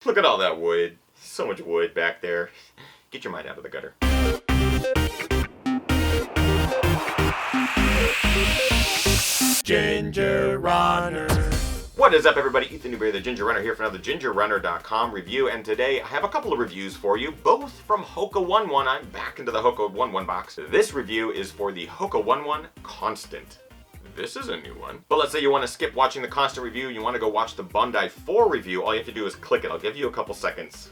Look at all that wood. So much wood back there. Get your mind out of the gutter. Ginger Runner. What is up, everybody? Ethan Newberry, the Ginger Runner, here for another GingerRunner.com review, and today I have a couple of reviews for you, both from Hoka One One. I'm back into the Hoka One One box. This review is for the Hoka One One Constant. This is a new one. But let's say you want to skip watching the Constant review, you want to go watch the Bondi 4 review, all you have to do is click it. I'll give you a couple seconds.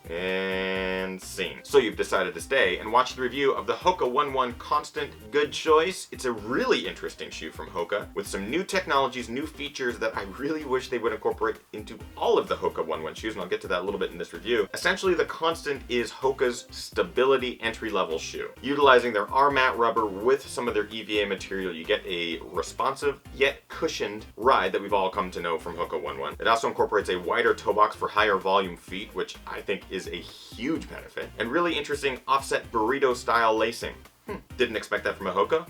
And scene. So you've decided to stay and watch the review of the Hoka One One Constant. Good choice. It's a really interesting shoe from Hoka with some new technologies, new features that I really wish they would incorporate into all of the Hoka One One shoes, and I'll get to that a little bit in this review. Essentially, the Constant is Hoka's stability entry-level shoe. Utilizing their RMAT rubber with some of their EVA material, you get a responsive yet cushioned ride that we've all come to know from Hoka One One. It also incorporates a wider toe box for higher volume feet, which I think is a huge benefit, and really interesting offset burrito style lacing. Didn't expect that from a Hoka,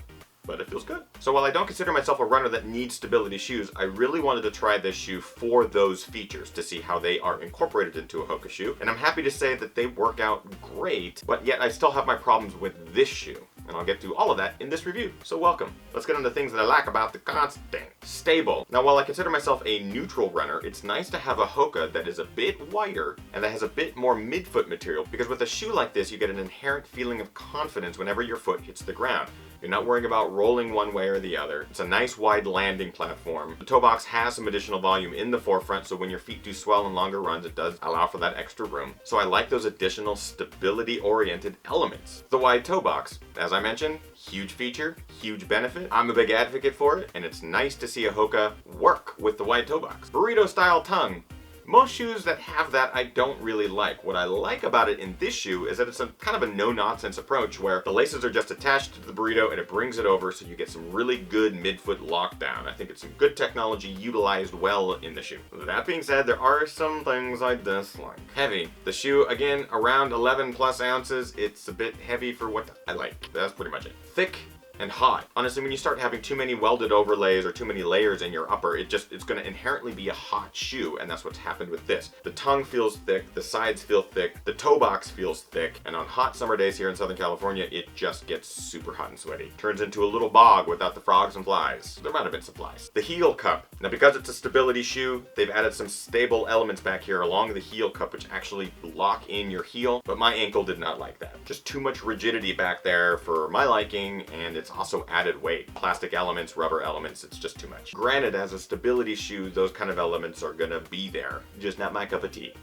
but it feels good. So while I don't consider myself a runner that needs stability shoes, I really wanted to try this shoe for those features to see how they are incorporated into a Hoka shoe, and I'm happy to say that they work out great, but yet I still have my problems with this shoe. And I'll get to all of that in this review, so welcome. Let's get into things that I like about the Constant. Stable. Now, while I consider myself a neutral runner, it's nice to have a Hoka that is a bit wider and that has a bit more midfoot material, because with a shoe like this, you get an inherent feeling of confidence whenever your foot hits the ground. You're not worrying about rolling one way or the other. It's a nice wide landing platform. The toe box has some additional volume in the forefront, so when your feet do swell in longer runs, it does allow for that extra room. So I like those additional stability-oriented elements. The wide toe box, as I mentioned, huge feature, huge benefit. I'm a big advocate for it, and it's nice to see a Hoka work with the wide toe box. Burrito-style tongue. Most shoes that have that I don't really like. What I like about it in this shoe is that it's a kind of a no-nonsense approach where the laces are just attached to the burrito and it brings it over, so you get some really good midfoot lockdown. I think it's some good technology utilized well in the shoe. That being said, there are some things I dislike. Heavy. The shoe, again, around 11 plus ounces. It's a bit heavy for what I like. That's pretty much it. Thick and hot. Honestly, when you start having too many welded overlays or too many layers in your upper, it's going to inherently be a hot shoe, and that's what's happened with this. The tongue feels thick, the sides feel thick, the toe box feels thick, and on hot summer days here in Southern California, it just gets super hot and sweaty. Turns into a little bog without the frogs and flies. There might have been some flies. The heel cup. Now, because it's a stability shoe, they've added some stable elements back here along the heel cup, which actually lock in your heel, but my ankle did not like that. Just too much rigidity back there for my liking, and it's also added weight. Plastic elements, rubber elements, it's just too much. Granted, as a stability shoe, those kind of elements are gonna be there. Just not my cup of tea.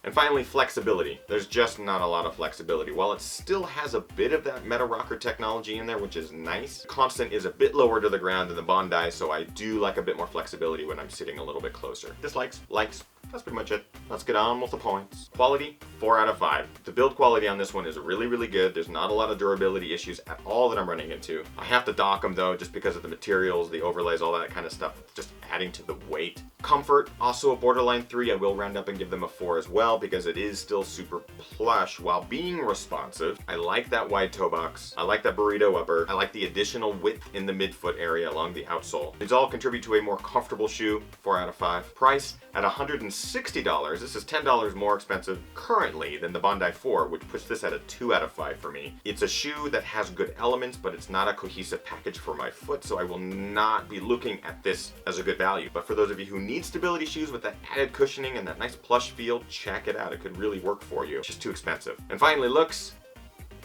And finally, flexibility. There's just not a lot of flexibility. While it still has a bit of that meta rocker technology in there, which is nice, Constant is a bit lower to the ground than the Bondi, so I do like a bit more flexibility when I'm sitting a little bit closer. Dislikes, likes, that's pretty much it. Let's get on with the points. Quality, 4 out of 5. The build quality on this one is really, really good. There's not a lot of durability issues at all that I'm running into. I have to dock them though, just because of the materials, the overlays, all that kind of stuff. It's just adding to the weight. Comfort, also a borderline 3. I will round up and give them a 4 as well, because it is still super plush while being responsive. I like that wide toe box. I like that burrito upper. I like the additional width in the midfoot area along the outsole. These all contribute to a more comfortable shoe, 4 out of 5. Price at $160. This is $10 more expensive currently than the Bondi 4, which puts this at a 2 out of 5 for me. It's a shoe that has good elements, but it's not a cohesive package for my foot, so I will not be looking at this as a good value. But for those of you who need stability shoes with that added cushioning and that nice plush feel, check it out. It could really work for you. It's just too expensive. And finally, looks,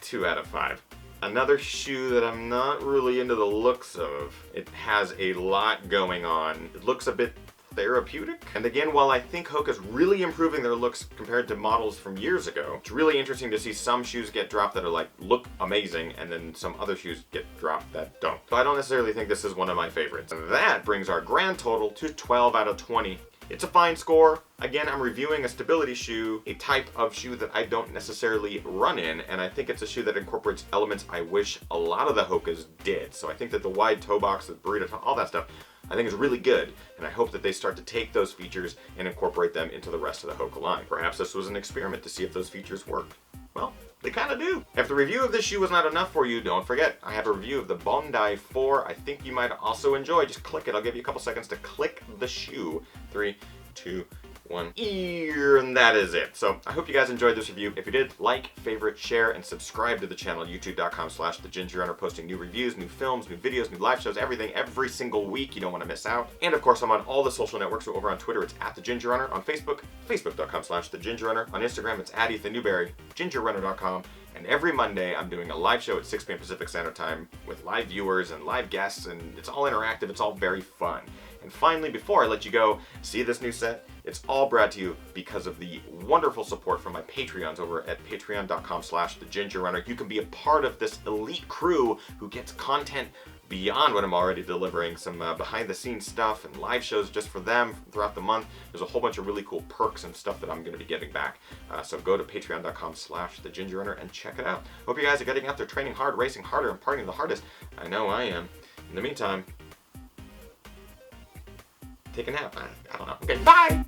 2 out of 5. Another shoe that I'm not really into the looks of. It has a lot going on. It looks a bit therapeutic. And again, while I think Hoka's really improving their looks compared to models from years ago, it's really interesting to see some shoes get dropped that are like, look amazing, and then some other shoes get dropped that don't. So I don't necessarily think this is one of my favorites. And that brings our grand total to 12 out of 20. It's a fine score. Again, I'm reviewing a stability shoe, a type of shoe that I don't necessarily run in, and I think it's a shoe that incorporates elements I wish a lot of the Hokas did. So I think that the wide toe box, the burrito, all that stuff, I think is really good, and I hope that they start to take those features and incorporate them into the rest of the Hoka line. Perhaps this was an experiment to see if those features work. Well, they kind of do. If the review of this shoe was not enough for you, don't forget, I have a review of the Bondi 4 I think you might also enjoy. Just click it. I'll give you a couple seconds to click the shoe. 3, 2, one ear, and that is it. So I hope you guys enjoyed this review. If you did, like, favorite, share, and subscribe to the channel, youtube.com/thegingerrunner, posting new reviews, new films, new videos, new live shows, everything every single week. You don't want to miss out. And of course, I'm on all the social networks. So over on Twitter, it's @thegingerrunner. On Facebook, facebook.com/thegingerrunner. On Instagram, it's @EthanNewberry, gingerrunner.com. And every Monday, I'm doing a live show at 6 p.m. Pacific Standard Time with live viewers and live guests, and it's all interactive. It's all very fun. And finally, before I let you go, see this new set? It's all brought to you because of the wonderful support from my Patreons over at patreon.com/thegingerrunner. You can be a part of this elite crew who gets content beyond what I'm already delivering, some behind-the-scenes stuff and live shows just for them throughout the month. There's a whole bunch of really cool perks and stuff that I'm going to be giving back. So go to patreon.com/thegingerrunner and check it out. Hope you guys are getting out there training hard, racing harder, and partying the hardest. I know I am. In the meantime, take a nap. I don't know. Okay, bye!